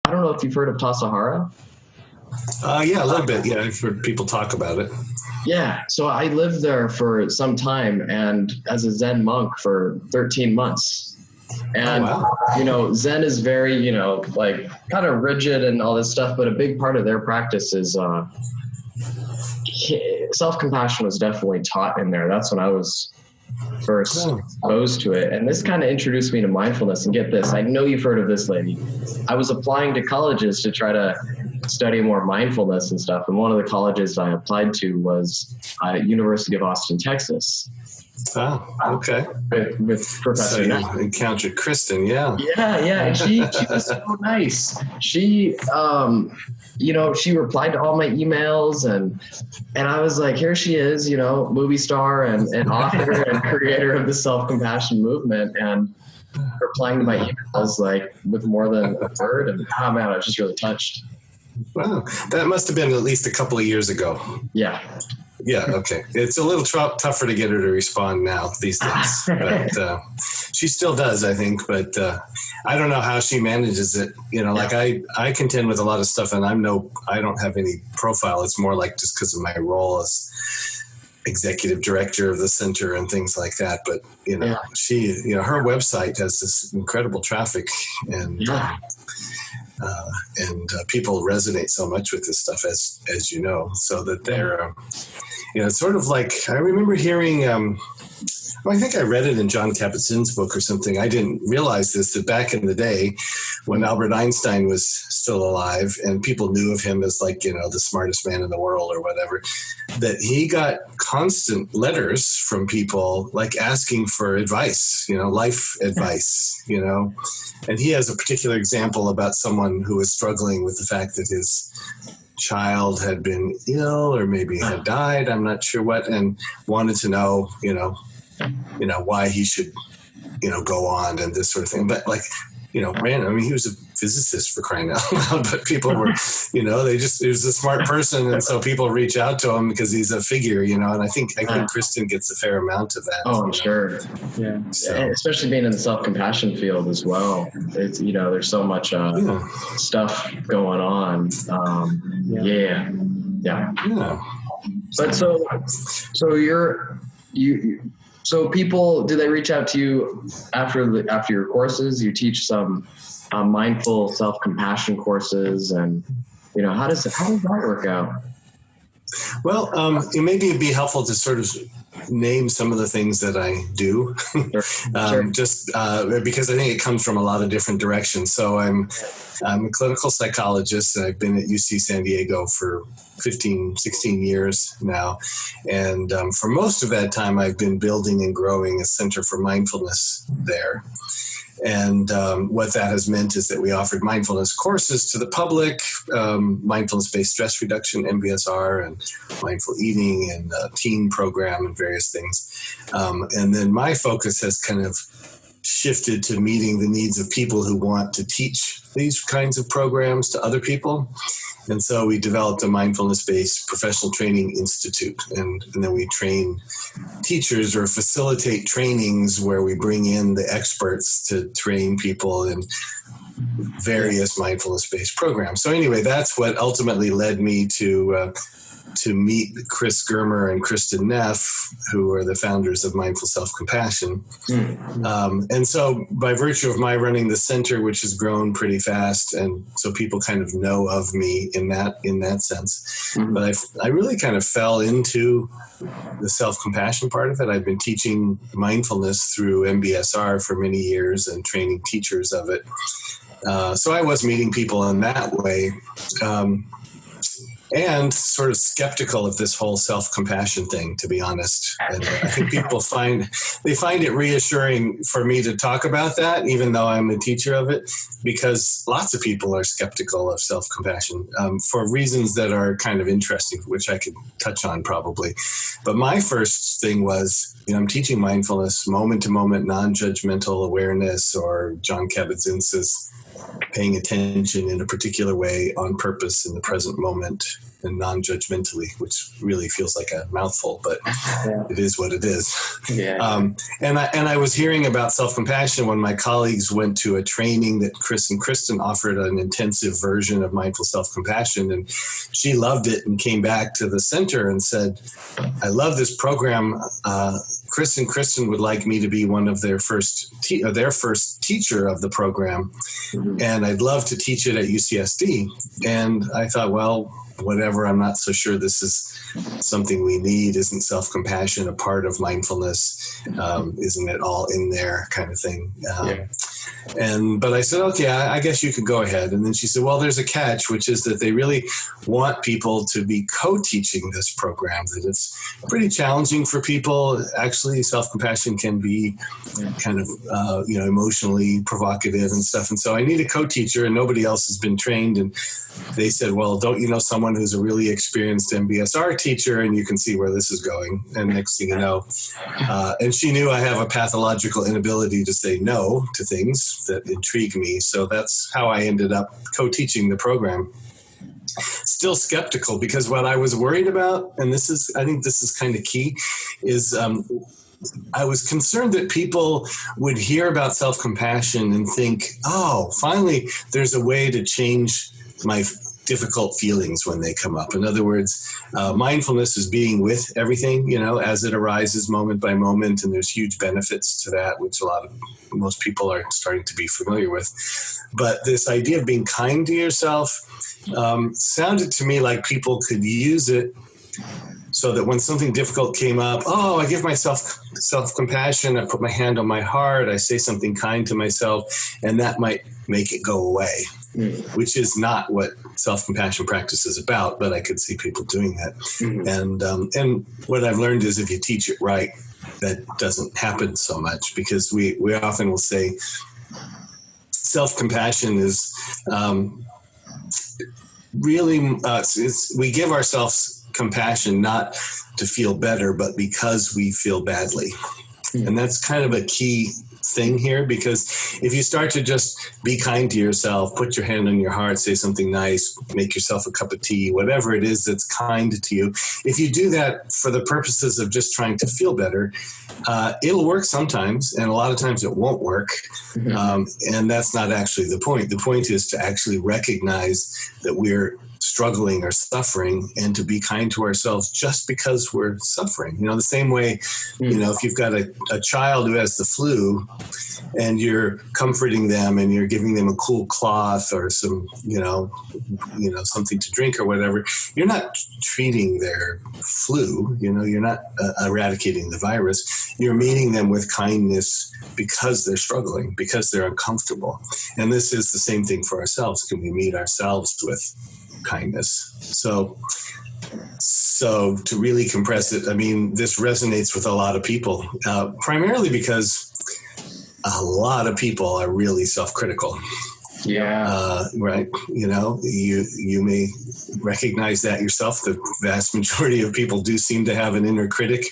I don't know if you've heard of Tassajara. Yeah, a little bit. Yeah, I've heard people talk about it. Yeah. So I lived there for some time and as a Zen monk for 13 months. And, Zen is very, like kind of rigid and all this stuff, but a big part of their practice is self-compassion was definitely taught in there. That's when I was first exposed to it. And this kind of introduced me to mindfulness. And get this, I know you've heard of this lady. I was applying to colleges to try to study more mindfulness and stuff. And one of the colleges I applied to was University of Austin, Texas. Oh, okay. With Professor So you encountered Kristen, yeah. Yeah. And she was so nice. She, she replied to all my emails and I was like, here she is, movie star and author and creator of the self-compassion movement, and replying to my emails like with more than a word. And oh man, I was just really touched. Wow. That must have been at least a couple of years ago. Yeah. Yeah, okay. It's a little tougher to get her to respond now these days. But she still does, I think. But I don't know how she manages it. Like I contend with a lot of stuff, and I don't have any profile. It's more like just because of my role as executive director of the center and things like that. But, she, her website has this incredible traffic and people resonate so much with this stuff, as you know, so that they're, it's sort of like, I remember hearing, I think I read it in John Kabat-Zinn's book or something. I didn't realize this, that back in the day when Albert Einstein was still alive and people knew of him as like, the smartest man in the world or whatever, that he got constant letters from people like asking for advice, life advice, and he has a particular example about someone who was struggling with the fact that his child had been ill or maybe had died, I'm not sure what, and wanted to know, why he should, go on and this sort of thing. But like, random, he was a physicist for crying out loud, but people were, he was a smart person. And so people reach out to him because he's a figure, and I think Kristen gets a fair amount of that. Oh, I'm sure. Yeah. So. Especially being in the self-compassion field as well. It's, there's so much stuff going on. Yeah. But so people, do they reach out to you after your courses? You teach some mindful self-compassion courses, and how does that work out? Well, maybe it'd be helpful to sort of name some of the things that I do, Sure. just because I think it comes from a lot of different directions. So I'm a clinical psychologist, and I've been at UC San Diego for 15, 16 years now. And for most of that time, I've been building and growing a center for mindfulness there. And what that has meant is that we offered mindfulness courses to the public, mindfulness-based stress reduction, MBSR, and mindful eating, and teen program, and various things. And then my focus has kind of shifted to meeting the needs of people who want to teach these kinds of programs to other people. And so we developed a mindfulness-based professional training institute, and then we train teachers or facilitate trainings where we bring in the experts to train people in various mindfulness-based programs. So anyway, that's what ultimately led me to meet Chris Germer and Kristen Neff, who are the founders of Mindful Self-Compassion. And so by virtue of my running the center, which has grown pretty fast, and so people kind of know of me in that sense. But I really kind of fell into the self-compassion part of it. I've been teaching mindfulness through MBSR for many years and training teachers of it. So I was meeting people in that way. And sort of skeptical of this whole self-compassion thing, to be honest. And I think people find it reassuring for me to talk about that, even though I'm a teacher of it, because lots of people are skeptical of self-compassion for reasons that are kind of interesting, which I could touch on probably. But my first thing was, I'm teaching mindfulness, moment-to-moment, non-judgmental awareness, or John Kabat-Zinn says, paying attention in a particular way on purpose in the present moment. and non-judgmentally, which really feels like a mouthful, but it is what it is. And I was hearing about self-compassion when my colleagues went to a training that Chris and Kristen offered, an intensive version of mindful self-compassion. And she loved it and came back to the center and said, I love this program. Chris and Kristen would like me to be one of their first teacher of the program. And I'd love to teach it at UCSD. And I thought, well, whatever, I'm not so sure this is something we need. Isn't self-compassion a part of mindfulness? Isn't it all in there, kind of thing? But I said, okay, I guess you could go ahead. And then she said, well, there's a catch, which is that they really want people to be co-teaching this program, that it's pretty challenging for people. Actually, self-compassion can be kind of, emotionally provocative and stuff. And so I need a co-teacher, and nobody else has been trained. And they said, well, don't you know someone who's a really experienced MBSR teacher, and you can see where this is going. And next thing you know, and she knew I have a pathological inability to say no to things that intrigue me. So that's how I ended up co-teaching the program. Still skeptical, because what I was worried about, and I think this is kind of key, is I was concerned that people would hear about self-compassion and think, oh, finally, there's a way to change my difficult feelings when they come up. In other words, mindfulness is being with everything, as it arises moment by moment. And there's huge benefits to that, which most people are starting to be familiar with. But this idea of being kind to yourself sounded to me like people could use it so that when something difficult came up, I give myself self-compassion, I put my hand on my heart, I say something kind to myself, and that might make it go away, which is not what self-compassion practice is about, but I could see people doing that. And what I've learned is if you teach it right, that doesn't happen so much, because we often will say self-compassion is really, we give ourselves compassion not to feel better, but because we feel badly. And that's kind of a key thing here, because if you start to just be kind to yourself, put your hand on your heart, say something nice, make yourself a cup of tea, whatever it is that's kind to you, if you do that for the purposes of just trying to feel better, it'll work sometimes, and a lot of times it won't work. And that's not actually the point. The point is to actually recognize that we're struggling or suffering, and to be kind to ourselves just because we're suffering. The same way, if you've got a child who has the flu and you're comforting them and you're giving them a cool cloth or some, something to drink or whatever, you're not treating their flu, you're not eradicating the virus. You're meeting them with kindness because they're struggling, because they're uncomfortable. And this is the same thing for ourselves. Can we meet ourselves with kindness? So to really compress it, this resonates with a lot of people, primarily because a lot of people are really self-critical. Right. You may recognize that yourself. The vast majority of people do seem to have an inner critic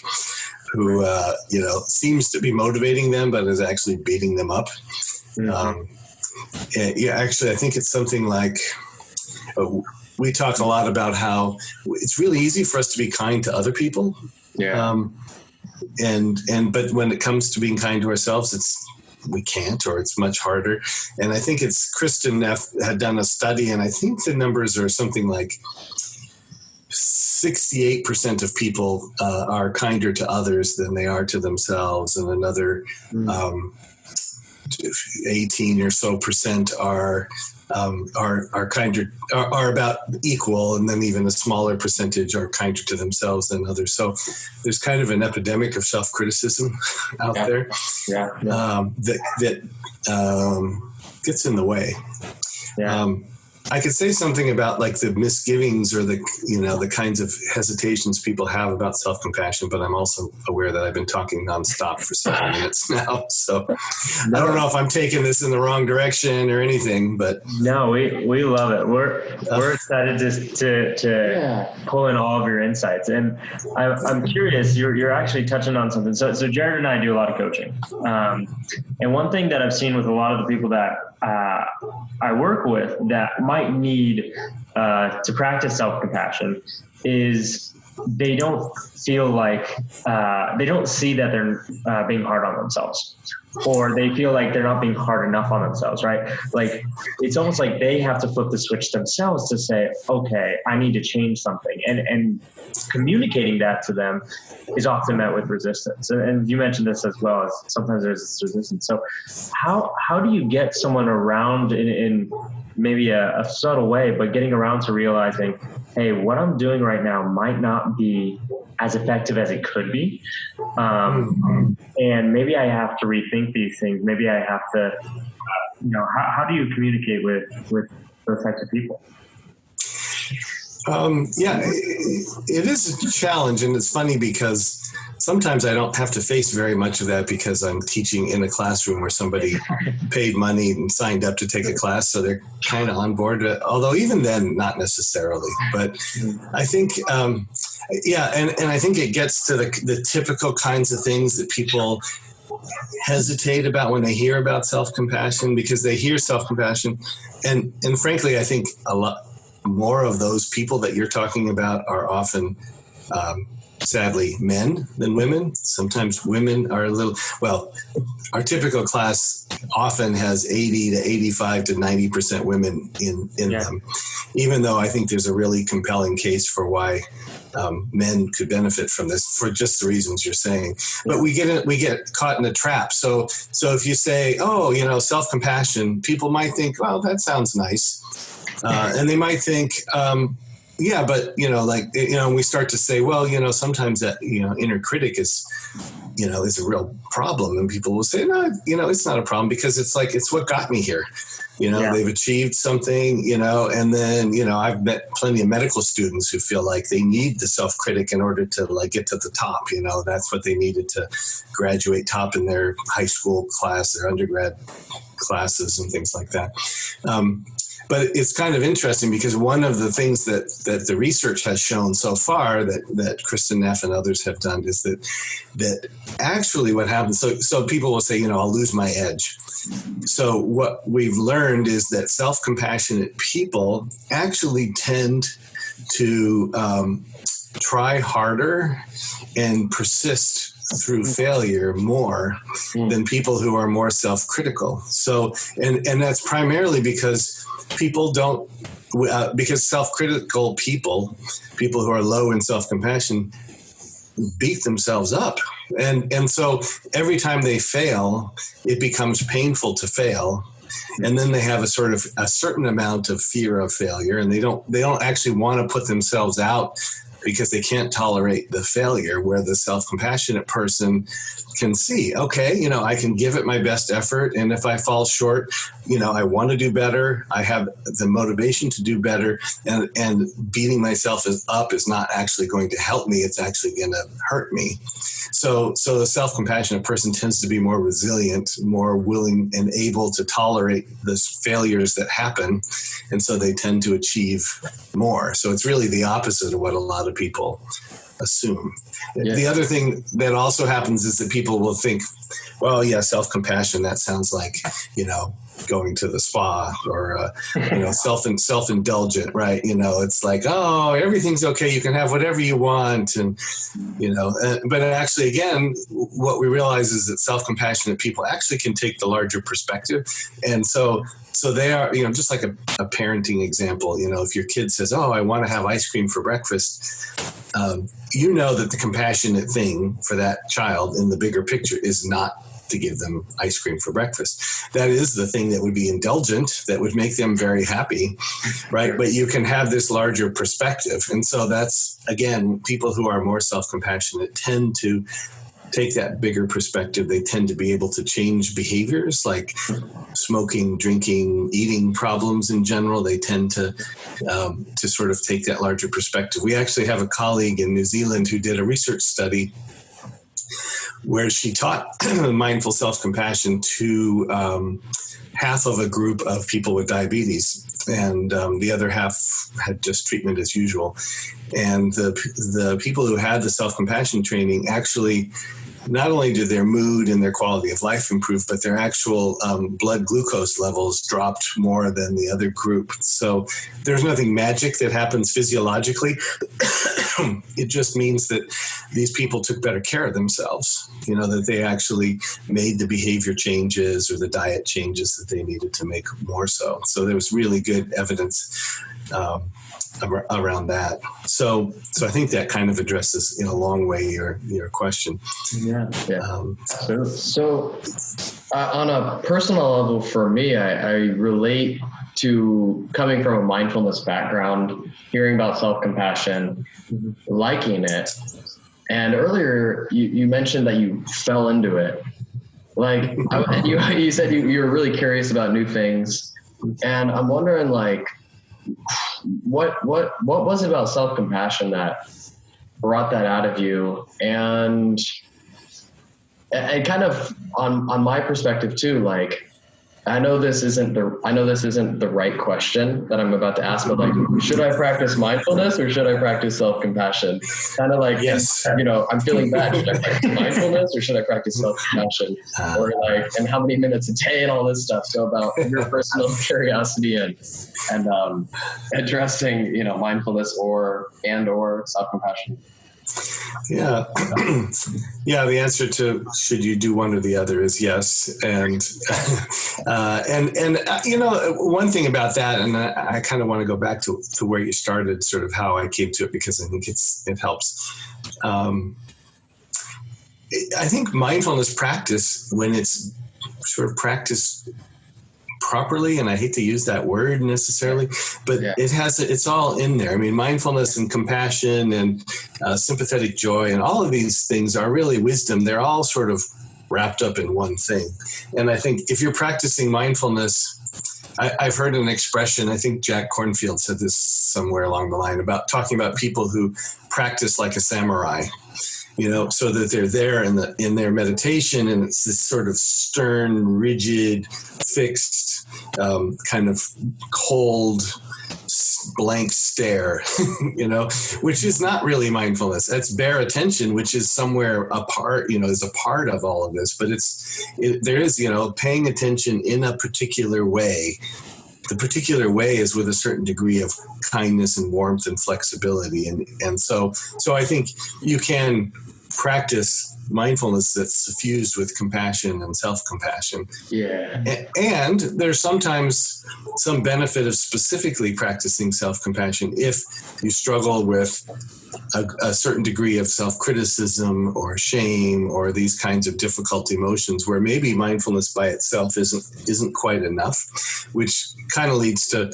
who, seems to be motivating them, but is actually beating them up. Actually, I think it's something like, we talk a lot about how it's really easy for us to be kind to other people. But when it comes to being kind to ourselves, we can't, or it's much harder. And I think Kristen Neff had done a study, and I think the numbers are something like 68% of people are kinder to others than they are to themselves, and another 18 or so percent are kinder, are about equal, and then even a smaller percentage are kinder to themselves than others. So there's kind of an epidemic of self-criticism out there that gets in the way. I could say something about like the misgivings or the kinds of hesitations people have about self-compassion, but I'm also aware that I've been talking nonstop for 7 minutes now. So I don't know if I'm taking this in the wrong direction or anything, but no, we love it. We're excited to pull in all of your insights. And I'm curious, you're actually touching on something. So Jared and I do a lot of coaching. And one thing that I've seen with a lot of the people that I work with that might need to practice self-compassion is they don't feel like they don't see that they're being hard on themselves, or they feel like they're not being hard enough on themselves, right? Like it's almost like they have to flip the switch themselves to say, okay, I need to change something. And communicating that to them is often met with resistance. And you mentioned this as well, as sometimes there's this resistance. So how do you get someone around in maybe a subtle way, but getting around to realizing, hey, what I'm doing right now might not be as effective as it could be. And maybe I have to rethink these things. Maybe I have to, how do you communicate with those types of people? It is a challenge, and it's funny because sometimes I don't have to face very much of that because I'm teaching in a classroom where somebody paid money and signed up to take a class, so they're kind of on board. Although even then, not necessarily. But I think, and I think it gets to the typical kinds of things that people hesitate about when they hear about self-compassion, because they hear self-compassion, and frankly, I think a lot more of those people that you're talking about are often, sadly, men than women. Sometimes women are our typical class often has 80 to 85 to 90% women in them, even though I think there's a really compelling case for why men could benefit from this for just the reasons you're saying. But we get caught in a trap. So if you say, self-compassion, people might think, well, that sounds nice. And they might think, but we start to say, well, sometimes that, inner critic is a real problem. And people will say, no, it's not a problem because it's what got me here. They've achieved something, and then, I've met plenty of medical students who feel like they need the self-critic in order to get to the top. That's what they needed to graduate top in their high school class, their undergrad classes and things like that. But it's kind of interesting because one of the things that the research has shown so far that Kristen Neff and others have done is that actually what happens, so people will say, I'll lose my edge. So what we've learned is that self-compassionate people actually tend to try harder and persist through failure more than people who are more self-critical. So, and that's primarily because people don't, because self-critical people who are low in self-compassion beat themselves up. And so every time they fail, it becomes painful to fail. And then they have a certain amount of fear of failure, and they don't actually want to put themselves out because they can't tolerate the failure, where the self-compassionate person can see, okay, I can give it my best effort. And if I fall short, I want to do better. I have the motivation to do better. And beating myself up is not actually going to help me. It's actually going to hurt me. So the self-compassionate person tends to be more resilient, more willing and able to tolerate the failures that happen. And so they tend to achieve more. So it's really the opposite of what a lot of people assume. Yeah. The other thing that also happens is that people will think, well, yeah, self-compassion, that sounds like, going to the spa or, self-indulgent, right? It's like, oh, everything's okay. You can have whatever you want. And, but actually, again, what we realize is that self-compassionate people actually can take the larger perspective. And so they are, just like a parenting example, if your kid says, oh, I want to have ice cream for breakfast, that the compassionate thing for that child in the bigger picture is not to give them ice cream for breakfast. That is the thing that would be indulgent, that would make them very happy, right? But you can have this larger perspective. And so that's, again, people who are more self-compassionate tend to take that bigger perspective. They tend to be able to change behaviors like smoking, drinking, eating problems in general. They tend to sort of take that larger perspective. We actually have a colleague in New Zealand who did a research study where she taught mindful self-compassion to half of a group of people with diabetes, and the other half had just treatment as usual. And the people who had the self-compassion training actually not only did their mood and their quality of life improve, but their actual blood glucose levels dropped more than the other group. So there's nothing magic that happens physiologically. It just means that these people took better care of themselves, that they actually made the behavior changes or the diet changes that they needed to make more so. So there was really good evidence around that. So I think that kind of addresses in a long way your question. Yeah. So on a personal level for me, I relate to coming from a mindfulness background, hearing about self-compassion, liking it. And earlier you mentioned that you fell into it. Like you said you were really curious about new things. And I'm wondering, like, what was it about self-compassion that brought that out of you? And kind of on my perspective too, like, I know this isn't the right question that I'm about to ask, but like, should I practice mindfulness or should I practice self-compassion? Kind of like, yes, I'm feeling bad. Should I practice mindfulness or should I practice self-compassion? Or like, and how many minutes a day and all this stuff. So about your personal curiosity and addressing, mindfulness or self-compassion. Yeah. Yeah. The answer to should you do one or the other is yes. And one thing about that, and I kind of want to go back to where you started, sort of how I came to it, because I think it helps. I think mindfulness practice, when it's sort of practiced properly, and I hate to use that word necessarily, but it's all in there. I mean, mindfulness and compassion and sympathetic joy and all of these things are really wisdom. They're all sort of wrapped up in one thing. And I think if you're practicing mindfulness, I've heard an expression, I think Jack Kornfield said this somewhere along the line, about talking about people who practice like a samurai. So that they're there in their meditation, and it's this sort of stern, rigid, fixed, kind of cold, blank stare, which is not really mindfulness. That's bare attention, which is somewhere apart, is a part of all of this. But there is, paying attention in a particular way. The particular way is with a certain degree of kindness and warmth and flexibility. And so I think you can practice mindfulness that's suffused with compassion and self-compassion. Yeah. And there's sometimes some benefit of specifically practicing self-compassion if you struggle with a certain degree of self-criticism or shame or these kinds of difficult emotions, where maybe mindfulness by itself isn't quite enough, which kind of leads to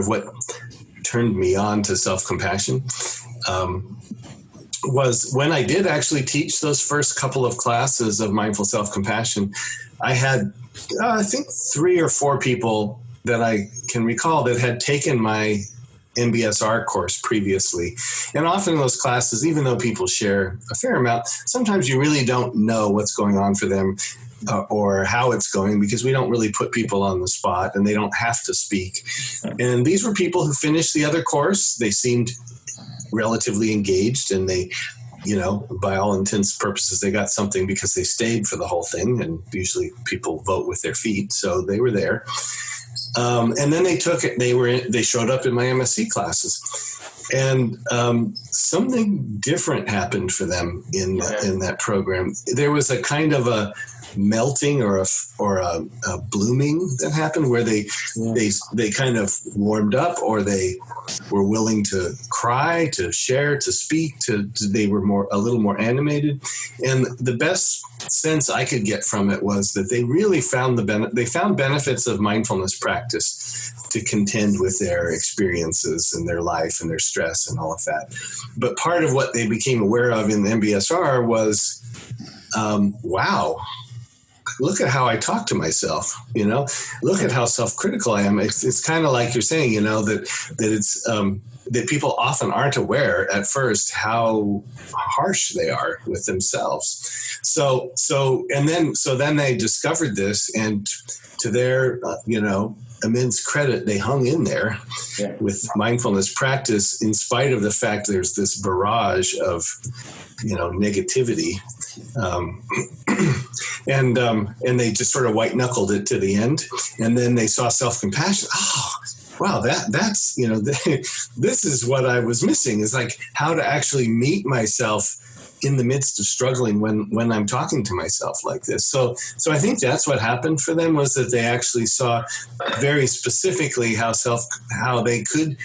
what turned me on to self-compassion. Was when I did actually teach those first couple of classes of mindful self-compassion, I had, I think 3 or 4 people that I can recall that had taken my MBSR course previously. And often in those classes, even though people share a fair amount, sometimes you really don't know what's going on for them or how it's going, because we don't really put people on the spot and they don't have to speak. And these were people who finished the other course. They seemed relatively engaged, and they, by all intents and purposes, they got something because they stayed for the whole thing. And usually people vote with their feet, so they were there. And then they took it. They showed up in my MSc classes, and something different happened for them in that program. There was a kind of a melting or a blooming that happened, where they kind of warmed up, or they were willing to cry, to share, to speak, they were a little more animated. And the best sense I could get from it was that they really found benefits of mindfulness practice to contend with their experiences and their life and their stress and all of that. But part of what they became aware of in the MBSR was, wow, look at how I talk to myself, look at how self-critical I am. It's kind of like you're saying, that it's, that people often aren't aware at first how harsh they are with themselves. So then they discovered this, and to their, immense credit, they hung in there with mindfulness practice, in spite of the fact there's this barrage of negativity. And they just sort of white knuckled it to the end. And then they saw self-compassion. Oh, wow, that's, this is what I was missing, is like how to actually meet myself in the midst of struggling when I'm talking to myself like this. So I think that's what happened for them, was that they actually saw very specifically how they could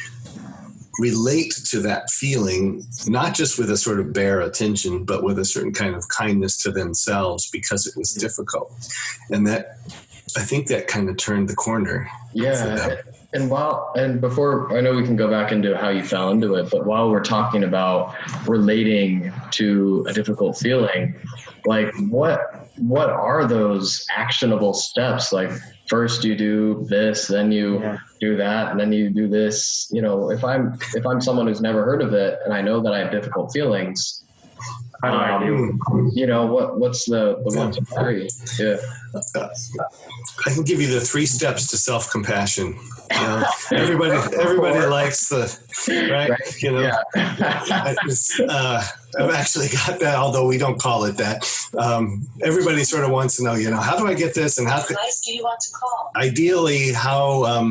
relate to that feeling, not just with a sort of bare attention, but with a certain kind of kindness to themselves because it was difficult. And that, I think that kind of turned the corner. Yeah. And before, I know we can go back into how you fell into it, but while we're talking about relating to a difficult feeling, like what are those actionable steps? Like, first you do this, then you do that, and then you do this. If I'm someone who's never heard of it and I know that I have difficult feelings, how do I do? What's the one to carry? Yeah. I can give you the 3 steps to self-compassion. Everybody likes the right. I've actually got that, although we don't call it that. Everybody sort of wants to know, how do I get this, and how device do you want to call? Ideally, how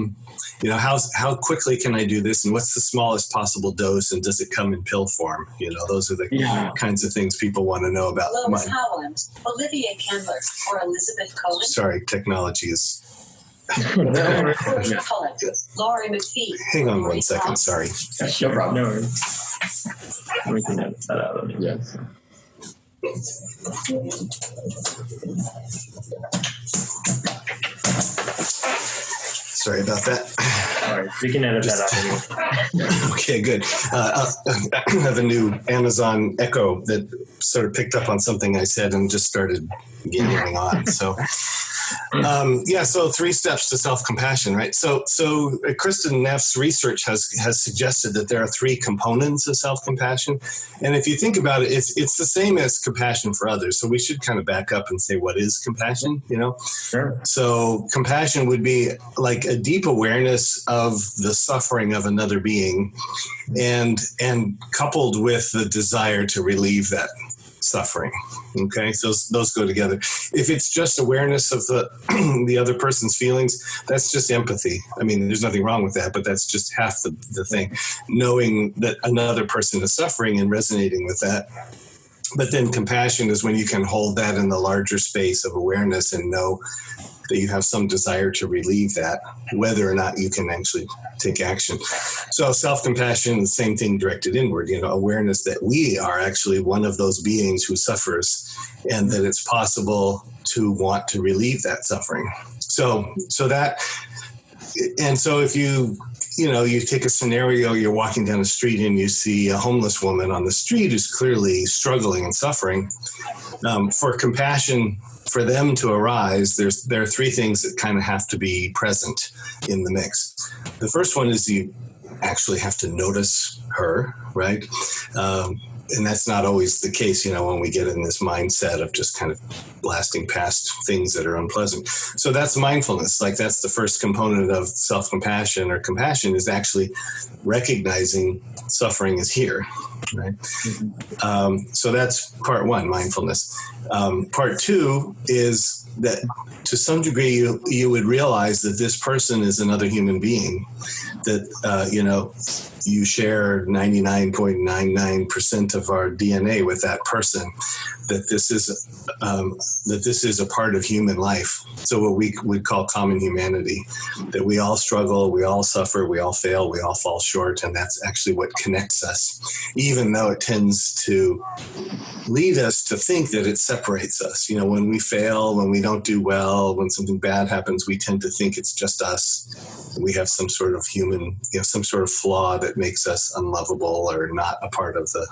quickly can I do this, and what's the smallest possible dose, and does it come in pill form? Those are the kinds of things people want to know about. Lois Howland, Olivia Kendler, or Elizabeth Cohen. Sorry, technology is. Laurie McPhee. Hang on 1 second. Sorry. No problem. No worries. We can edit that out. Yes. Sorry about that. All right, we can edit that out anyway. Okay, good. I have a new Amazon Echo that sort of picked up on something I said and just started yammering on. So, so 3 steps to self-compassion, right? So Kristen Neff's research has suggested that there are 3 components of self-compassion. And if you think about it, it's the same as compassion for others. So we should kind of back up and say, what is compassion, Sure. So compassion would be like a deep awareness of the suffering of another being and coupled with the desire to relieve that suffering. Okay, so those go together. If it's just awareness of the other person's feelings, that's just empathy. I mean, there's nothing wrong with that, but that's just half the thing. Knowing that another person is suffering and resonating with that. But then compassion is when you can hold that in the larger space of awareness and know that you have some desire to relieve that, whether or not you can actually take action. So self-compassion, the same thing directed inward, awareness that we are actually one of those beings who suffers and that it's possible to want to relieve that suffering. So if you take a scenario, you're walking down the street and you see a homeless woman on the street who's clearly struggling and suffering. For compassion, for them to arise, there are 3 things that kind of have to be present in the mix. The first one is you actually have to notice her, right? And that's not always the case, when we get in this mindset of just kind of blasting past things that are unpleasant. So that's mindfulness. Like that's the first component of self-compassion or compassion, is actually recognizing suffering is here, right? So that's part 1, mindfulness. Part 2 is that to some degree you would realize that this person is another human being, that, you share 99.99% of our DNA with that person, that this is a part of human life. So what we would call common humanity, that we all struggle, we all suffer, we all fail, we all fall short, and that's actually what connects us, even though it tends to lead us to think that it separates us. When we fail, when we don't do well, when something bad happens, we tend to think it's just us. We have some sort of human, some sort of flaw that makes us unlovable or not a part of the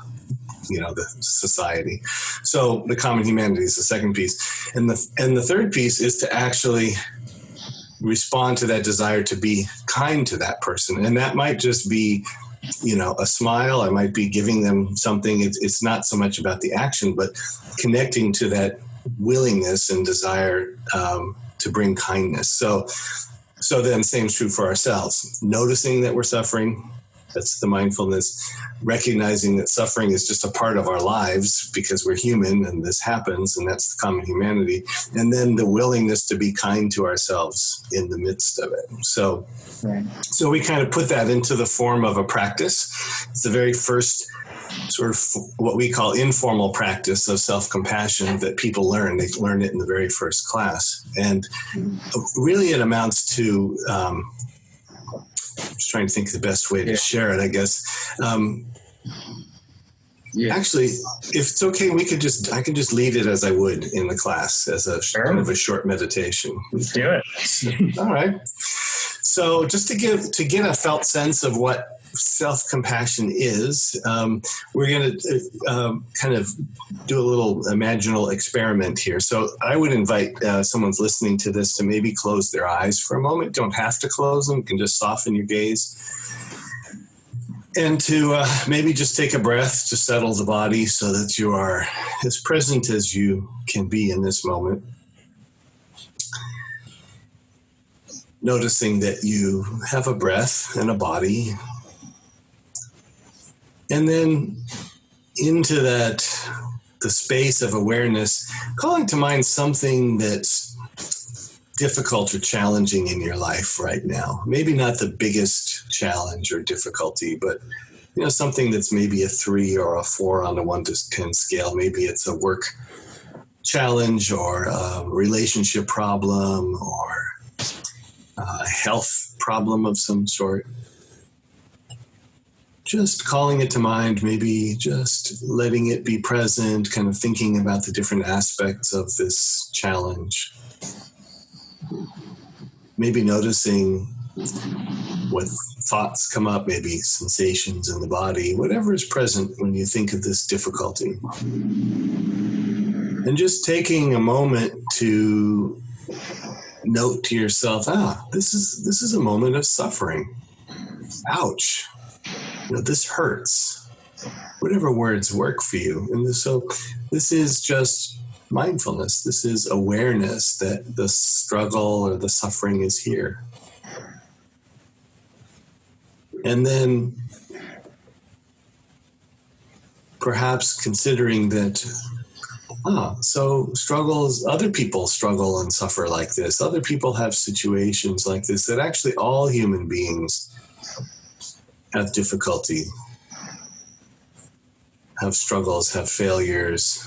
society. So the common humanity is the second piece. And the third piece is to actually respond to that desire to be kind to that person. And that might just be, a smile. I might be giving them something. It's not so much about the action, but connecting to that willingness and desire to bring kindness. So then same is true for ourselves. Noticing that we're suffering, That's the mindfulness, recognizing that suffering is just a part of our lives because we're human and this happens, and that's the common humanity. And then the willingness to be kind to ourselves in the midst of it. So we kind of put that into the form of a practice. It's the very first sort of what we call informal practice of self-compassion that people learn. They learn it in the very first class. And really it amounts to, just trying to think of the best way to share it, I guess. Actually, if it's okay, I can just lead it as I would in the class as a kind of a short meditation. Let's do it. All right. So just to get a felt sense of what self-compassion is, we're going to kind of do a little imaginal experiment here. So I would invite someone's listening to this to maybe close their eyes for a moment. Don't have to close them. You can just soften your gaze. And to maybe just take a breath to settle the body so that you are as present as you can be in this moment. Noticing that you have a breath and a body. And then into the space of awareness, calling to mind something that's difficult or challenging in your life right now. Maybe not the biggest challenge or difficulty, but something that's maybe a 3 or a 4 on a 1 to 10 scale. Maybe it's a work challenge or a relationship problem or a health problem of some sort. Just calling it to mind, maybe just letting it be present, kind of thinking about the different aspects of this challenge. Maybe noticing what thoughts come up, maybe sensations in the body, whatever is present when you think of this difficulty. And just taking a moment to note to yourself, this is a moment of suffering. Ouch. This hurts. Whatever words work for you. And so this is just mindfulness. This is awareness that the struggle or the suffering is here. And then perhaps considering that, so struggles, other people struggle and suffer like this. Other people have situations like this, that actually all human beings have difficulty, have struggles, have failures.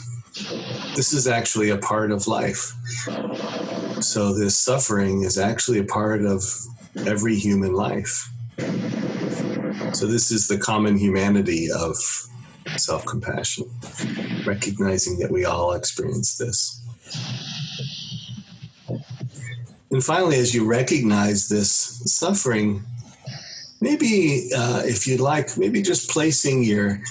This is actually a part of life. So this suffering is actually a part of every human life. So this is the common humanity of self-compassion, recognizing that we all experience this. And finally, as you recognize this suffering, maybe, if you'd like, maybe just placing your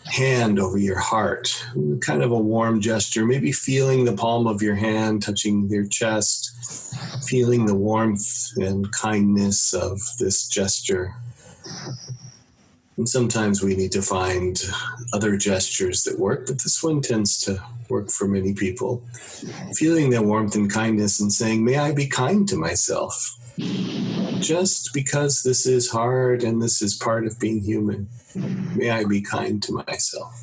hand over your heart, kind of a warm gesture, maybe feeling the palm of your hand touching your chest, feeling the warmth and kindness of this gesture. And sometimes we need to find other gestures that work, but this one tends to work for many people. Feeling that warmth and kindness and saying, may I be kind to myself? Just because this is hard and this is part of being human, may I be kind to myself.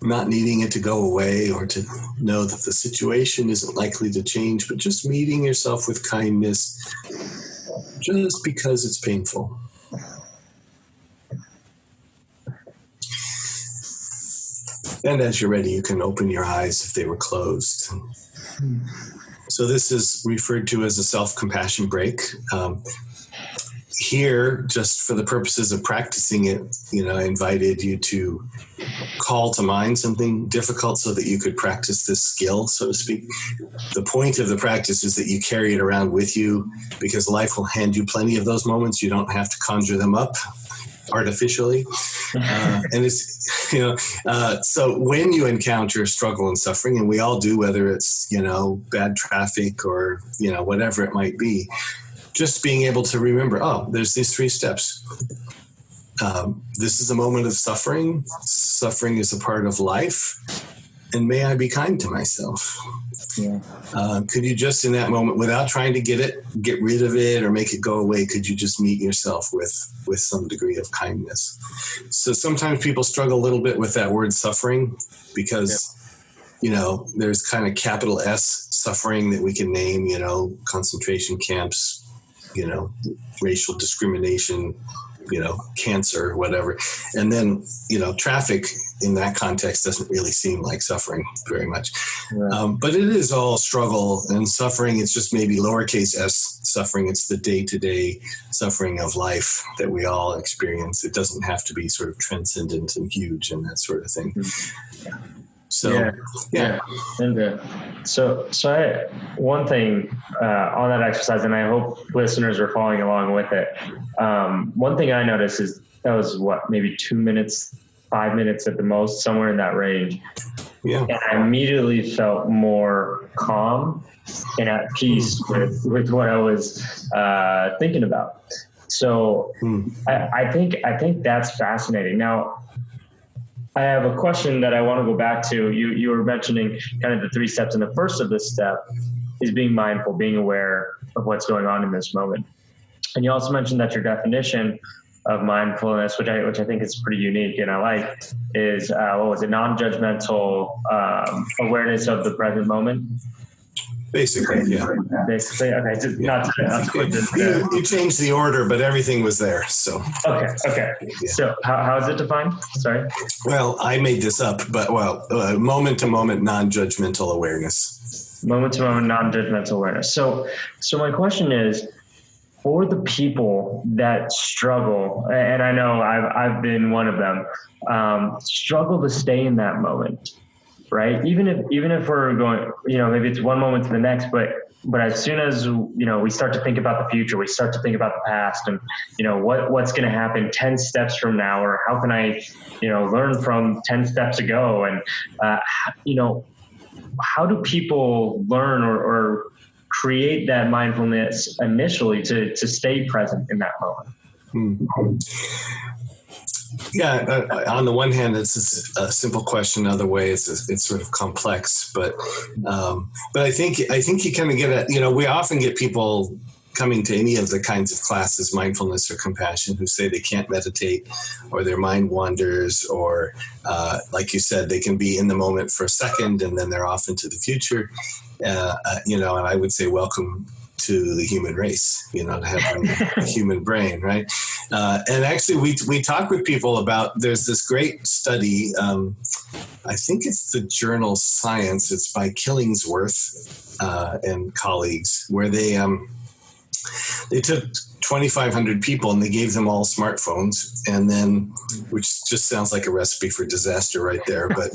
Not needing it to go away or to know that the situation isn't likely to change, but just meeting yourself with kindness just because it's painful. And as you're ready, you can open your eyes if they were closed. So this is referred to as a self-compassion break. Here, just for the purposes of practicing it, I invited you to call to mind something difficult so that you could practice this skill, so to speak. The point of the practice is that you carry it around with you because life will hand you plenty of those moments. You don't have to conjure them up artificially. And it's, so when you encounter struggle and suffering, and we all do, whether it's, bad traffic or, whatever it might be, just being able to remember, there's these 3 steps. This is a moment of suffering. Suffering is a part of life. And may I be kind to myself. Yeah. Could you just in that moment, without trying to get rid of it or make it go away, could you just meet yourself with some degree of kindness? So sometimes people struggle a little bit with that word suffering because, there's kind of capital S suffering that we can name, concentration camps, racial discrimination, cancer, whatever. And then, traffic in that context doesn't really seem like suffering very much. Right. But it is all struggle and suffering. It's just maybe lowercase s suffering. It's the day-to-day suffering of life that we all experience. It doesn't have to be sort of transcendent and huge and that sort of thing. Yeah. So, yeah. And so one thing on that exercise, and I hope listeners are following along with it. One thing I noticed is that was maybe 2 minutes, 5 minutes at the most, somewhere in that range. Yeah. And I immediately felt more calm and at peace with what I was thinking about. So I think that's fascinating. Now, I have a question that I want to go back to. You were mentioning kind of the 3 steps, and the first of this step is being mindful, being aware of what's going on in this moment. And you also mentioned that your definition of mindfulness, which I think is pretty unique and I like, is non-judgmental awareness of the present moment. Basically, yeah. Basically, okay. Just not you changed the order, but everything was there. So okay. Yeah. So how is it defined? Sorry. Well, I made this up, but moment-to-moment non-judgmental awareness. Moment-to-moment non-judgmental awareness. So my question is, for the people that struggle, and I know I've been one of them, struggle to stay in that moment. Right. Even if we're going, maybe it's one moment to the next, but as soon as, we start to think about the future, we start to think about the past and, what's going to happen 10 steps from now, or how can I, learn from 10 steps ago? And, how do people learn or create that mindfulness initially to stay present in that moment? Mm-hmm. Yeah, on the one hand, it's a simple question. Other way, it's sort of complex. But I think you kind of get at, we often get people coming to any of the kinds of classes, mindfulness or compassion, who say they can't meditate or their mind wanders, or like you said, they can be in the moment for a second and then they're off into the future. And I would say welcome to the human race, to have a human brain, right? And actually, we talk with people about, there's this great study, I think it's the journal Science, it's by Killingsworth and colleagues, where they took 2,500 people and they gave them all smartphones, and then, which just sounds like a recipe for disaster right there, but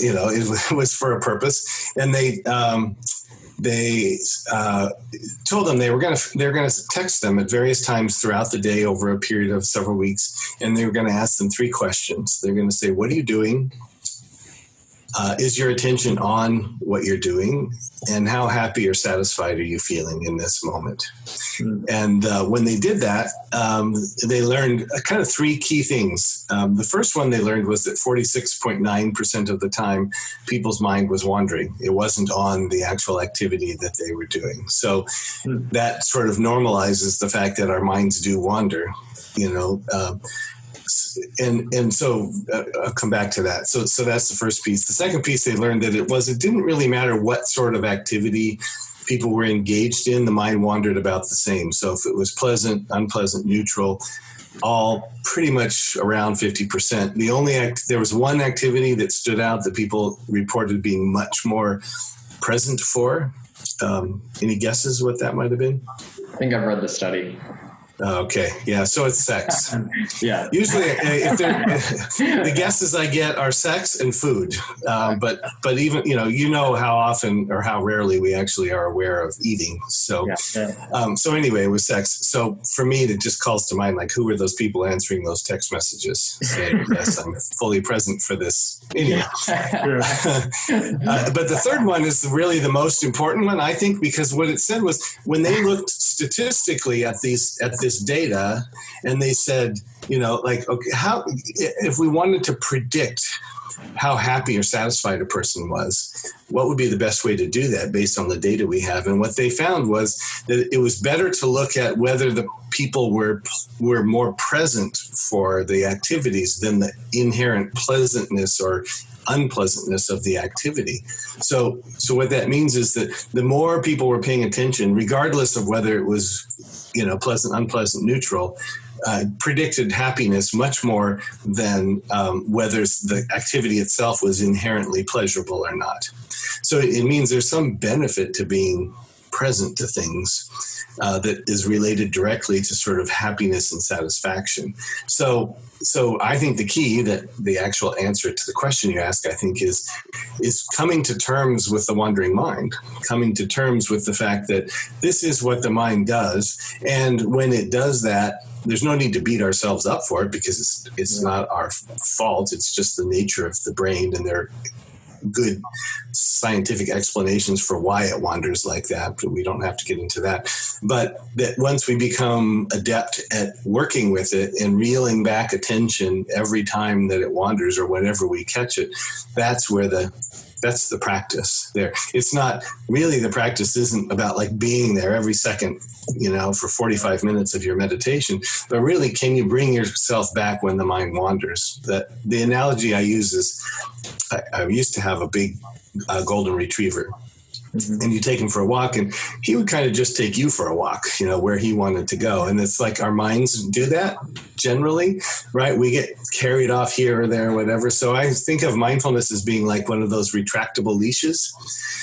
it was for a purpose, and they told them they're going to text them at various times throughout the day over a period of several weeks, and they were going to ask them 3 questions. They're going to say, "What are you doing? Is your attention on what you're doing? And how happy or satisfied are you feeling in this moment?" And when they did that, they learned kind of 3 key things. The first one they learned was that 46.9% of the time, people's mind was wandering. It wasn't on the actual activity that they were doing. So that sort of normalizes the fact that our minds do wander, And so I'll come back to that. So that's the first piece. The second piece, they learned that it didn't really matter what sort of activity people were engaged in, the mind wandered about the same. So if it was pleasant, unpleasant, neutral, all pretty much around 50%. There was one activity that stood out that people reported being much more present for. Any guesses what that might have been? I think I've read the study. Okay. Yeah. So it's sex. Yeah. Usually, the guesses I get are sex and food. But even how often or how rarely we actually are aware of eating. So so anyway, it was sex. So for me, it just calls to mind, like, who are those people answering those text messages saying, "Yes, I'm fully present for this." Anyway. But the third one is really the most important one, I think, because what it said was, when they looked statistically at this data, and they said, okay, how, if we wanted to predict how happy or satisfied a person was, what would be the best way to do that based on the data we have? And what they found was that it was better to look at whether the people were more present for the activities than the inherent pleasantness or unpleasantness of the activity. So what that means is that the more people were paying attention, regardless of whether it was, pleasant, unpleasant, neutral, predicted happiness much more than whether the activity itself was inherently pleasurable or not. So it means there's some benefit to being present to things that is related directly to sort of happiness and satisfaction. So I think the key, that the actual answer to the question you ask, I think is coming to terms with the wandering mind, coming to terms with the fact that this is what the mind does. And when it does that, there's no need to beat ourselves up for it, because it's not our fault. It's just the nature of the brain, and there are good scientific explanations for why it wanders like that, but we don't have to get into that. But that once we become adept at working with it and reeling back attention every time that it wanders or whenever we catch it, that's the practice there. It's not really, the practice isn't about like being there every second, for 45 minutes of your meditation, but really, can you bring yourself back when the mind wanders? The analogy I use is, I used to have a big golden retriever. Mm-hmm. And you take him for a walk, and he would kind of just take you for a walk, where he wanted to go. And it's like our minds do that generally, right? We get carried off here or there, or whatever. So I think of mindfulness as being like one of those retractable leashes,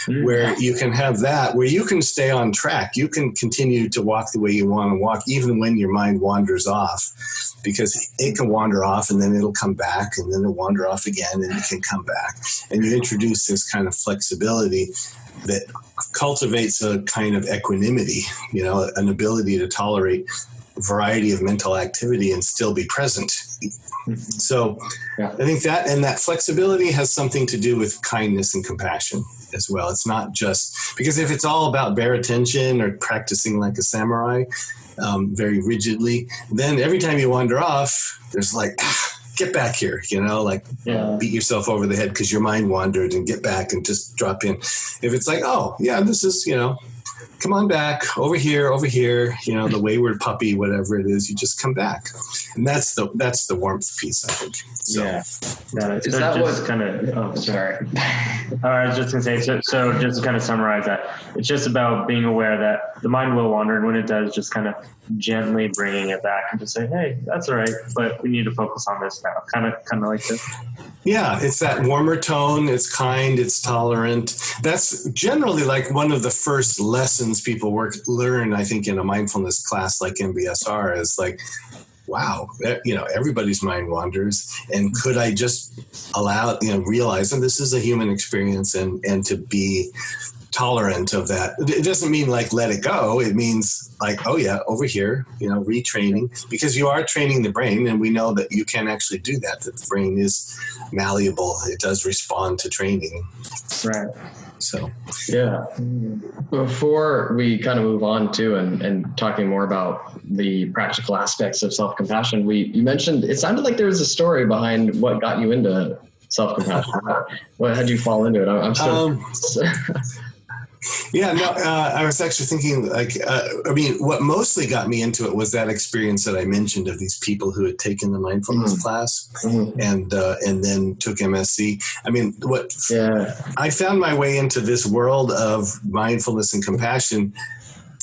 mm-hmm. where you can have that, where you can stay on track. You can continue to walk the way you want to walk, even when your mind wanders off, because it can wander off and then it'll come back, and then it'll wander off again and it can come back. And you introduce this kind of flexibility that cultivates a kind of equanimity, an ability to tolerate a variety of mental activity and still be present. So I think that flexibility has something to do with kindness and compassion as well. It's not just, because if it's all about bare attention or practicing like a samurai, very rigidly, then every time you wander off, there's like, get back here, beat yourself over the head because your mind wandered, and get back and just drop in. If it's like, oh yeah, this is, come on back over here, the wayward puppy, whatever it is, you just come back. And that's the warmth piece, I think. So, yeah. Is that what kind of, oh, sorry. I was just going to say, so just to kind of summarize that, it's just about being aware that the mind will wander, and when it does, just kind of gently bringing it back and just say, hey, that's all right, but we need to focus on this now. Kind of like this. Yeah, it's that warmer tone. It's kind, it's tolerant. That's generally like one of the first lessons people learn, I think, in a mindfulness class like MBSR, is like, wow, everybody's mind wanders. And could I just realize that this is a human experience, and to be tolerant of that. It doesn't mean like let it go. It means like, oh yeah, over here, retraining, because you are training the brain, and we know that you can actually do that the brain is malleable. It does respond to training. Right. So, yeah. Before we kind of move on to and talking more about the practical aspects of self-compassion, you mentioned, it sounded like there was a story behind what got you into self-compassion. What had you fall into it? I'm still. Yeah, no, I was actually thinking what mostly got me into it was that experience that I mentioned of these people who had taken the mindfulness class and then took MSc. I found my way into this world of mindfulness and compassion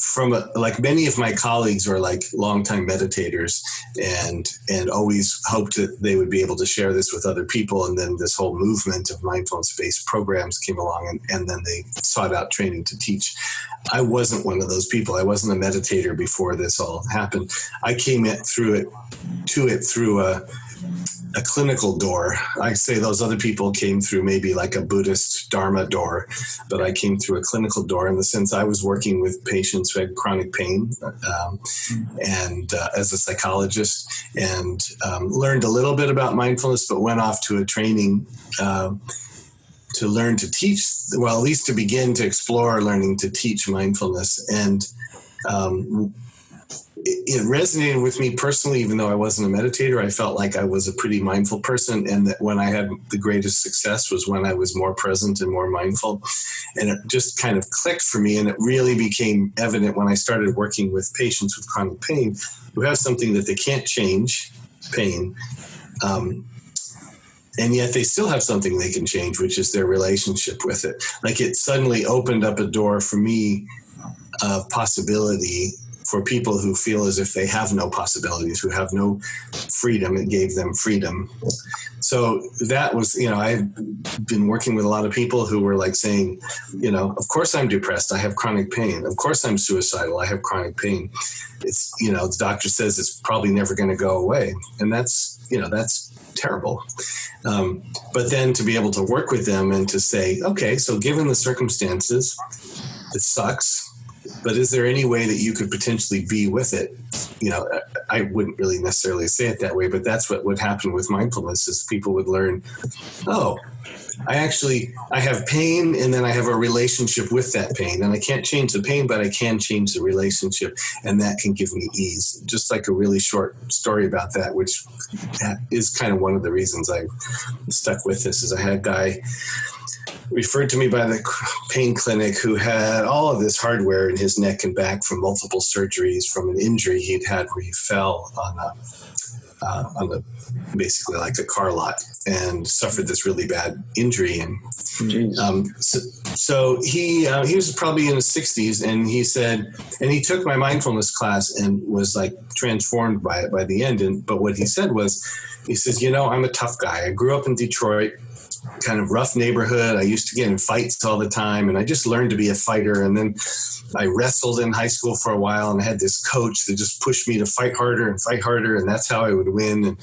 from like many of my colleagues were like longtime meditators and always hoped that they would be able to share this with other people. And then this whole movement of mindfulness-based programs came along, and then they sought out training to teach. I wasn't one of those people. I wasn't a meditator before this all happened. I came through a clinical door. I say those other people came through maybe like a Buddhist Dharma door, but I came through a clinical door in the sense I was working with patients who had chronic pain and as a psychologist, and learned a little bit about mindfulness, but went off to a training to learn to teach, well, at least to begin to explore learning to teach mindfulness. And it resonated with me personally, even though I wasn't a meditator. I felt like I was a pretty mindful person, and that when I had the greatest success was when I was more present and more mindful. And it just kind of clicked for me, and it really became evident when I started working with patients with chronic pain who have something that they can't change, pain, and yet they still have something they can change, which is their relationship with it. Like, it suddenly opened up a door for me of possibility for people who feel as if they have no possibilities, who have no freedom. It gave them freedom. So that was, I've been working with a lot of people who were like saying, of course I'm depressed. I have chronic pain. Of course I'm suicidal. I have chronic pain. It's, the doctor says it's probably never going to go away. And that's terrible. But then to be able to work with them and to say, okay, so given the circumstances, it sucks, but is there any way that you could potentially be with it? I wouldn't really necessarily say it that way, but that's what would happen with mindfulness, is people would learn, I have pain, and then I have a relationship with that pain, and I can't change the pain, but I can change the relationship, and that can give me ease. Just like a really short story about that, which is kind of one of the reasons I stuck with this, is I had a guy referred to me by the pain clinic who had all of this hardware in his neck and back from multiple surgeries from an injury he'd had where he fell on a basically like a car lot and suffered this really bad injury. And so he was probably in his 60s, and he said, and he took my mindfulness class and was like transformed by it by the end. But what he said was, he says, I'm a tough guy. I grew up in Detroit, kind of rough neighborhood. I used to get in fights all the time, and I just learned to be a fighter. And then I wrestled in high school for a while, and I had this coach that just pushed me to fight harder, and that's how I would win. And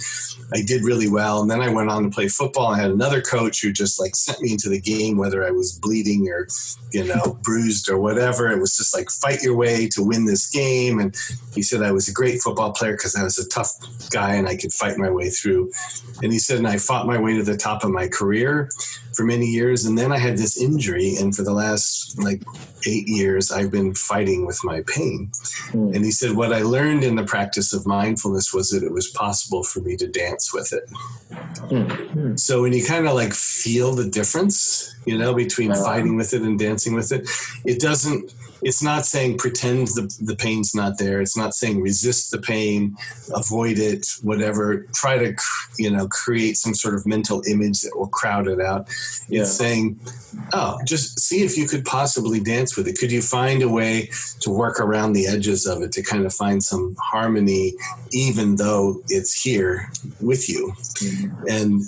I did really well. And then I went on to play football. I had another coach who just like sent me into the game, whether I was bleeding or, bruised or whatever. It was just like, fight your way to win this game. And he said I was a great football player because I was a tough guy and I could fight my way through. And he said, and I fought my way to the top of my career for many years. And then I had this injury. And for the last 8 years, I've been fighting with my pain. And he said, what I learned in the practice of mindfulness was that it was possible for me to dance with it. So when you kind of feel the difference, between fighting with it and dancing with it, it's not saying pretend the pain's not there. It's not saying resist the pain, avoid it, whatever. Try to, create some sort of mental image that will crowd it out. It's saying, just see if you could possibly dance with it. Could you find a way to work around the edges of it, to kind of find some harmony, even though it's here with you? And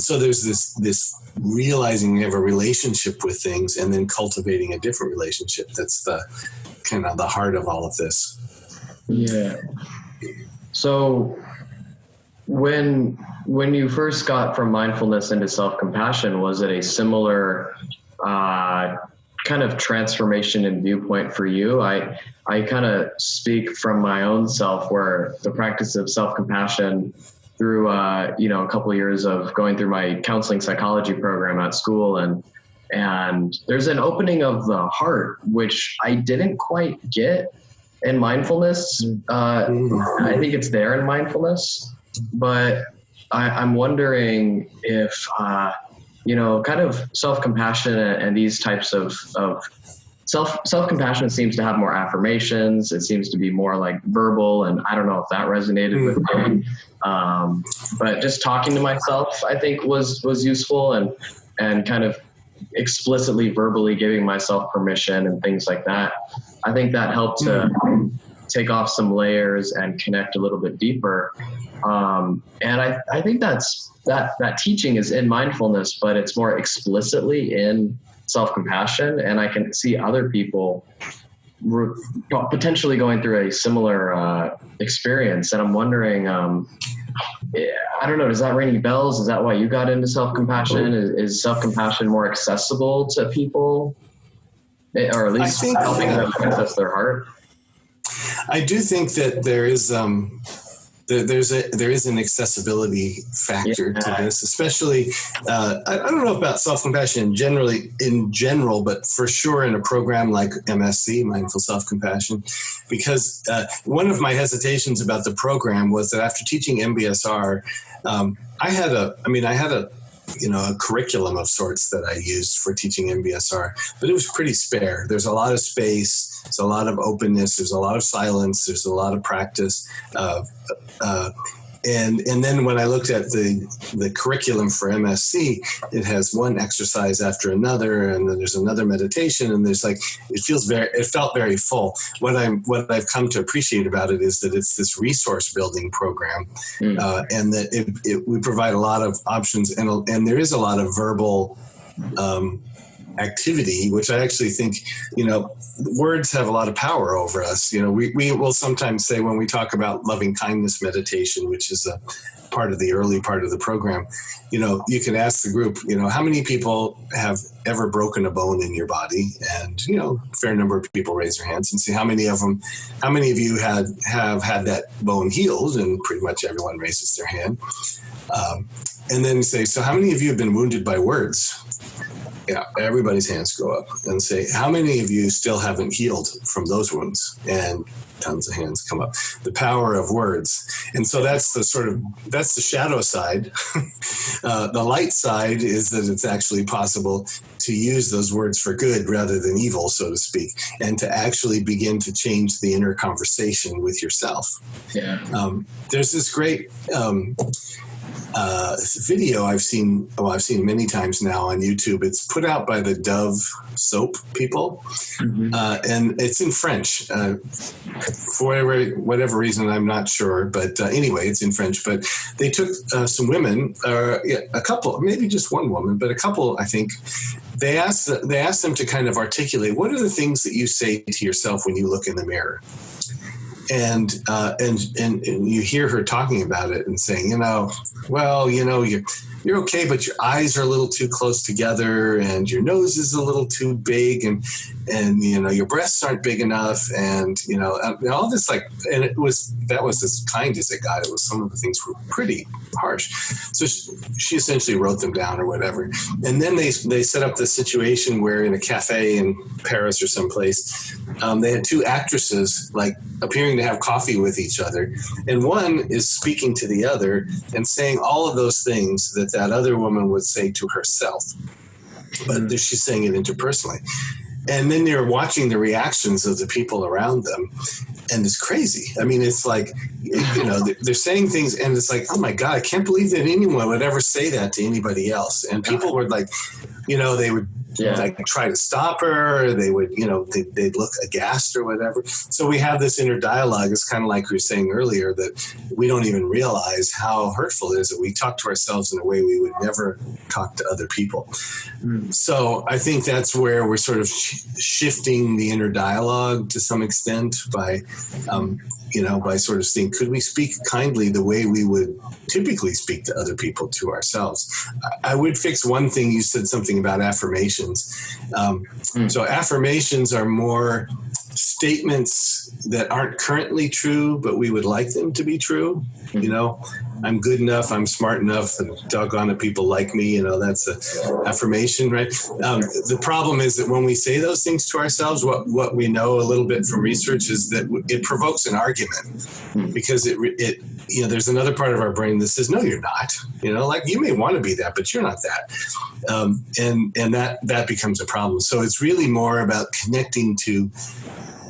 so there's this realizing we have a relationship with things, and then cultivating a different relationship. That's the kind of the heart of all of this. Yeah. So when you first got from mindfulness into self-compassion, was it a similar kind of transformation in viewpoint for you? I kind of speak from my own self, where the practice of self-compassion through a couple of years of going through my counseling psychology program at school, and there's an opening of the heart which I didn't quite get in mindfulness. I think it's there in mindfulness, but I'm wondering if kind of self-compassion and these types of self-compassion seems to have more affirmations. It seems to be more like verbal, and I don't know if that resonated with me. But just talking to myself, I think was useful, and kind of explicitly verbally giving myself permission and things like that. I think that helped to take off some layers and connect a little bit deeper. And I think that teaching is in mindfulness, but it's more explicitly in self-compassion. And I can see other people potentially going through a similar experience. And I'm wondering, I don't know, does that ring any bells? Is that why you got into self-compassion? Is self-compassion more accessible to people? Or at least helping them access their heart? I do think that there is there is an accessibility factor to this, especially, I don't know about self-compassion in general, but for sure in a program like MSC, Mindful Self-Compassion, because one of my hesitations about the program was that after teaching MBSR, I had a curriculum of sorts that I used for teaching MBSR, but it was pretty spare. There's a lot of space, there's a lot of openness, there's a lot of silence, there's a lot of practice. And then when I looked at the curriculum for MSC, it has one exercise after another, and then there's another meditation, and there's it felt very full. What I've come to appreciate about it is that it's this resource building program, and that we provide a lot of options, and there is a lot of verbal activity, which I actually think, words have a lot of power over us. We will sometimes say, when we talk about loving kindness meditation, which is a part of the early part of the program, you can ask the group, how many people have ever broken a bone in your body? And, a fair number of people raise their hands, and see how many of you have had that bone healed? And pretty much everyone raises their hand. And then say, so how many of you have been wounded by words? Yeah, everybody's hands go up, and say, how many of you still haven't healed from those wounds? And tons of hands come up. The power of words. And so that's the shadow side. The light side is that it's actually possible to use those words for good rather than evil, so to speak, and to actually begin to change the inner conversation with yourself. Yeah. There's this great video I've seen many times now on YouTube. It's put out by the Dove soap people, and it's in French. For whatever reason, I'm not sure, but anyway, it's in French. But they took some women, a couple, maybe just one woman, but a couple, I think. They asked them to kind of articulate, what are the things that you say to yourself when you look in the mirror? And you hear her talking about it and saying, you're okay, but your eyes are a little too close together, and your nose is a little too big, and your breasts aren't big enough, and all this, that was as kind as it got. It was, some of the things were pretty harsh. So she essentially wrote them down or whatever, and then they set up this situation where in a cafe in Paris or someplace, they had two actresses appearing to have coffee with each other, and one is speaking to the other and saying all of those things that other woman would say to herself, but she's saying it interpersonally. And then you're watching the reactions of the people around them, and it's crazy. I mean, it's like, they're saying things, and it's like, oh my God, I can't believe that anyone would ever say that to anybody else. And people were like, they would try to stop her, or they would, they'd look aghast or whatever. So we have this inner dialogue. It's kind of like we were saying earlier, that we don't even realize how hurtful it is that we talk to ourselves in a way we would never talk to other people. So I think that's where we're sort of shifting the inner dialogue to some extent by sort of saying, could we speak kindly the way we would typically speak to other people, to ourselves? I would fix one thing. You said something about affirmations. So affirmations are more statements that aren't currently true, but we would like them to be true. I'm good enough, I'm smart enough, and doggone it, people like me. That's an affirmation, right? The problem is that when we say those things to ourselves, what we know a little bit from research is that it provokes an argument, because it there's another part of our brain that says, no, you're not. You may want to be that, but you're not that. And that becomes a problem. So it's really more about connecting to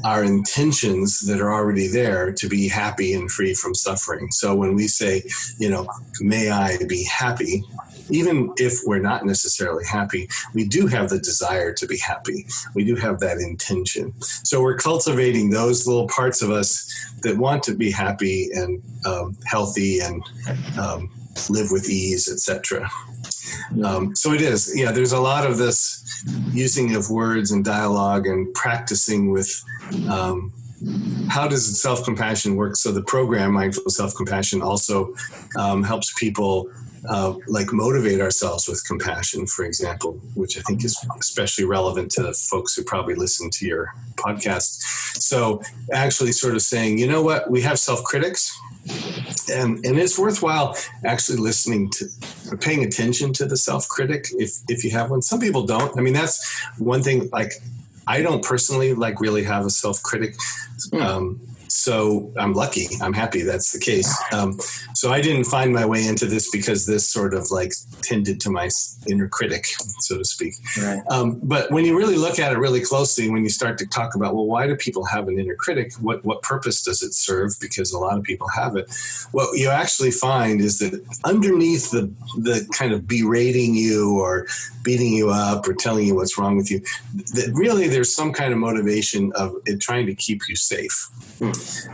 our intentions that are already there to be happy and free from suffering. So when we say, may I be happy, even if we're not necessarily happy, we do have the desire to be happy. We do have that intention. So we're cultivating those little parts of us that want to be happy and healthy and live with ease, etc. So it is, there's a lot of this using of words and dialogue and practicing with how does self-compassion work. So the program, Mindful Self-Compassion, also helps people motivate ourselves with compassion, for example, which I think is especially relevant to folks who probably listen to your podcast. So actually sort of saying, you know what, we have self-critics, And it's worthwhile actually listening to, or paying attention to the self-critic if you have one. Some people don't. I mean, that's one thing. Like, I don't personally really have a self-critic. So I'm lucky. I'm happy that's the case. So I didn't find my way into this because this sort of tended to my inner critic, so to speak. Right. But when you really look at it really closely, when you start to talk about, well, why do people have an inner critic? What purpose does it serve? Because a lot of people have it. What you actually find is that underneath the kind of berating you or beating you up or telling you what's wrong with you, that really there's some kind of motivation of it trying to keep you safe.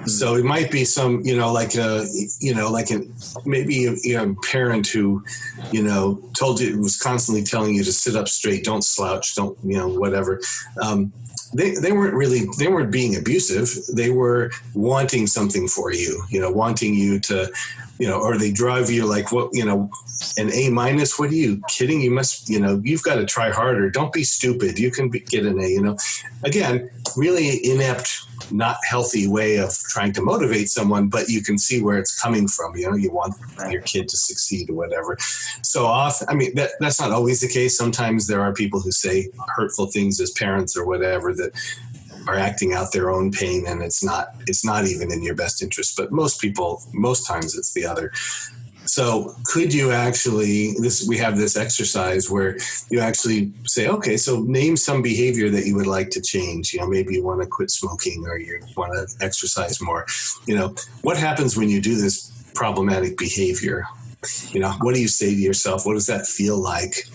So it might be some, maybe a parent who, told you, was constantly telling you to sit up straight, don't slouch, don't, whatever. They weren't being abusive. They were wanting something for you, wanting you to, or they drive you an A-. What are you kidding? You must, you've got to try harder. Don't be stupid. You can get an A, again, really inept, not healthy way of trying to motivate someone, but you can see where it's coming from. You want your kid to succeed or whatever. So often, I mean, that's not always the case. Sometimes there are people who say hurtful things as parents or whatever that are acting out their own pain, and it's not even in your best interest. But most times it's the other. So could you actually, we have this exercise where you actually say, okay, so name some behavior that you would like to change. Maybe you want to quit smoking or you want to exercise more. What happens when you do this problematic behavior? What do you say to yourself? What does that feel like?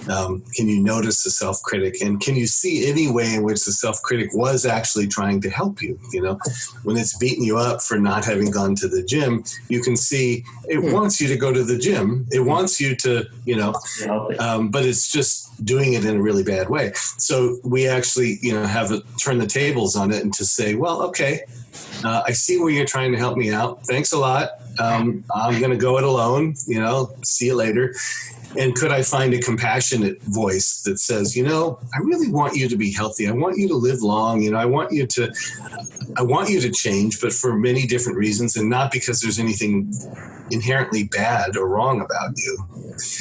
Can you notice the self-critic? And can you see any way in which the self-critic was actually trying to help you? When it's beating you up for not having gone to the gym, you can see it wants you to go to the gym. It wants you to, but it's just doing it in a really bad way. So we actually, turn the tables on it and to say, well, okay, I see where you're trying to help me out. Thanks a lot. I'm going to go it alone, see you later. And could I find a compassionate voice that says, I really want you to be healthy. I want you to live long. I want you to change, but for many different reasons, and not because there's anything inherently bad or wrong about you.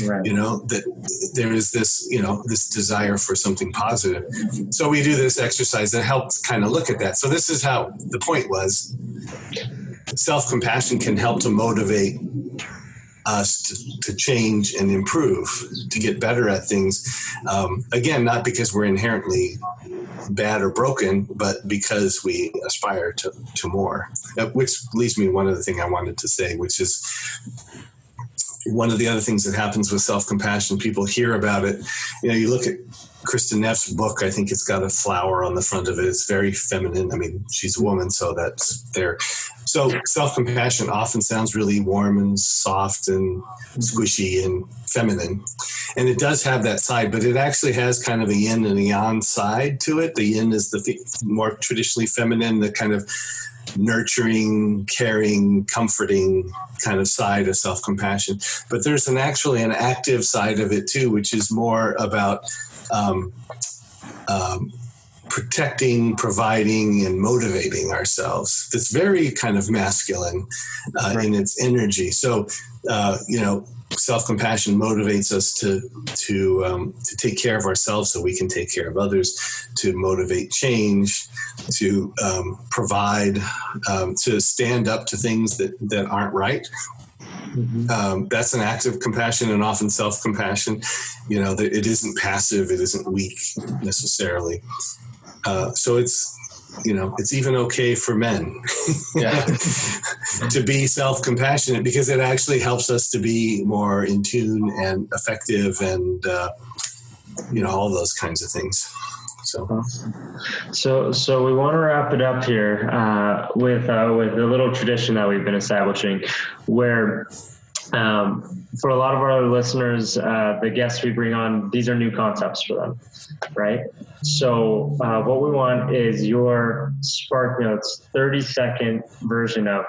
Right. That there is this, this desire for something positive. So we do this exercise that helps kind of look at that. So this is how the point was. Self-compassion can help to motivate us to change and improve, to get better at things. Again, not because we're inherently bad or broken, but because we aspire to more. Which leads me to one other thing I wanted to say, which is one of the other things that happens with self-compassion. People hear about it. You look at Kristen Neff's book. I think it's got a flower on the front of it. It's very feminine. I mean, she's a woman, so that's there. So self-compassion often sounds really warm and soft and squishy and feminine. And it does have that side, but it actually has kind of a yin and a yang side to it. The yin is the more traditionally feminine, the kind of nurturing, caring, comforting kind of side of self-compassion. But there's actually an active side of it too, which is more about protecting, providing, and motivating ourselves. It's very kind of masculine in its energy. So, self-compassion motivates us to take care of ourselves so we can take care of others, to motivate change, to provide, to stand up to things that aren't right. Mm-hmm. That's an act of compassion and often self-compassion. It isn't passive. It isn't weak necessarily. So it's even okay for men to be self-compassionate, because it actually helps us to be more in tune and effective and, all those kinds of things. So we want to wrap it up here with a little tradition that we've been establishing, where for a lot of our listeners, the guests we bring on, these are new concepts for them, right? So what we want is your Spark Notes 30-second version of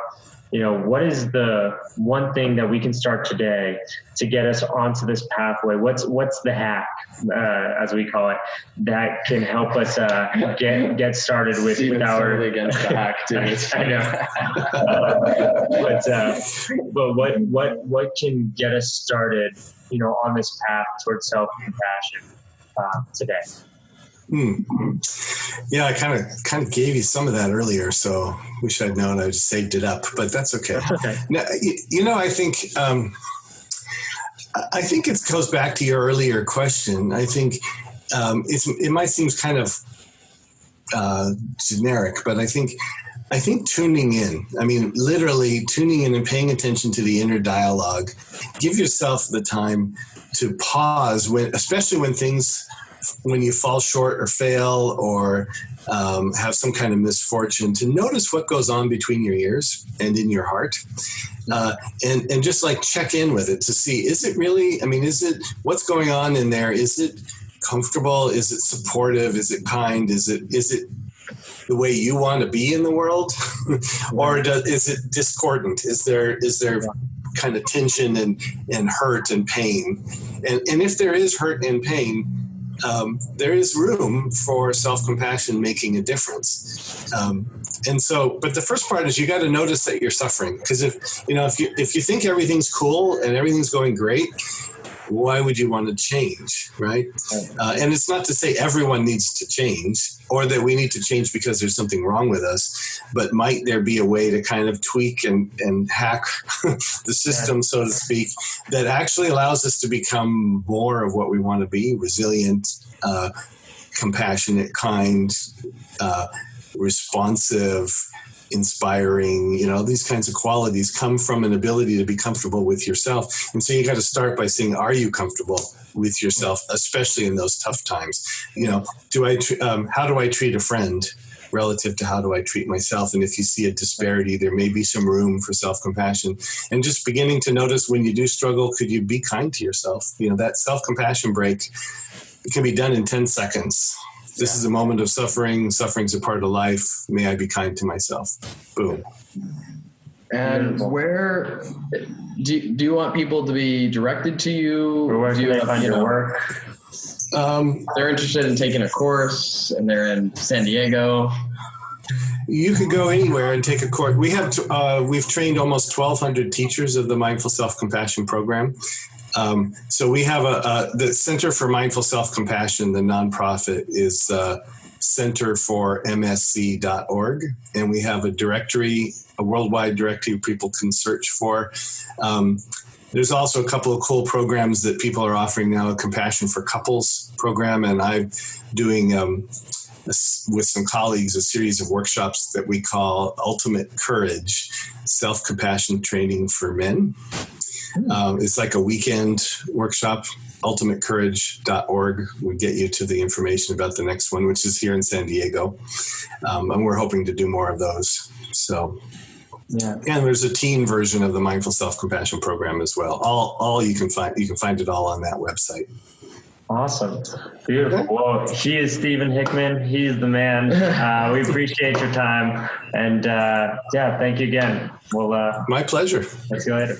what is the one thing that we can start today to get us onto this pathway? What's the hack, as we call it, that can help us get started with our totally against the hack too. I know. but what can get us started, on this path towards self-compassion today? Yeah, I kind of gave you some of that earlier, so wish I'd known. I just saved it up, but that's okay. That's okay. Now, I think it goes back to your earlier question. I think it might seem kind of generic, but I think tuning in. I mean, literally tuning in and paying attention to the inner dialogue. Give yourself the time to pause especially when you fall short or fail or have some kind of misfortune, to notice what goes on between your ears and in your heart. And just like check in with it to see, is it really, what's going on in there? Is it comfortable? Is it supportive? Is it kind? Is it the way you want to be in the world? Or is it discordant? Is there kind of tension and hurt and pain? And if there is hurt and pain, there is room for self-compassion making a difference. But the first part is you got to notice that you're suffering. Because if you think everything's cool and everything's going great, why would you want to change, right? And it's not to say everyone needs to change or that we need to change because there's something wrong with us, but might there be a way to kind of tweak and hack the system, so to speak, that actually allows us to become more of what we want to be: resilient, compassionate, kind, responsive, inspiring. These kinds of qualities come from an ability to be comfortable with yourself. And so you got to start by saying, are you comfortable with yourself, especially in those tough times? How do I treat a friend relative to how do I treat myself? And if you see a disparity, there may be some room for self-compassion. And just beginning to notice when you do struggle, could you be kind to yourself? That self-compassion break, it can be done in 10 seconds. This is a moment of suffering. Suffering's a part of life. May I be kind to myself. Boom. And where do you want people to be directed to you? Or where do you find your work? They're interested in taking a course and they're in San Diego. You could go anywhere and take a course. We've trained almost 1,200 teachers of the Mindful Self-Compassion program. So we have the Center for Mindful Self-Compassion, the nonprofit, is centerformsc.org. And we have a worldwide directory people can search for. There's also a couple of cool programs that people are offering now, a Compassion for Couples program. And I'm doing, with some colleagues, a series of workshops that we call Ultimate Courage, Self-Compassion Training for Men. It's like a weekend workshop. ultimatecourage.org would get you to the information about the next one, which is here in San Diego. And we're hoping to do more of those. So, yeah. And there's a teen version of the Mindful Self-Compassion program as well. All you can find it all on that website. Awesome. Beautiful. Well, he is Stephen Hickman. He's the man. We appreciate your time. And thank you again. We'll, my pleasure. See you later.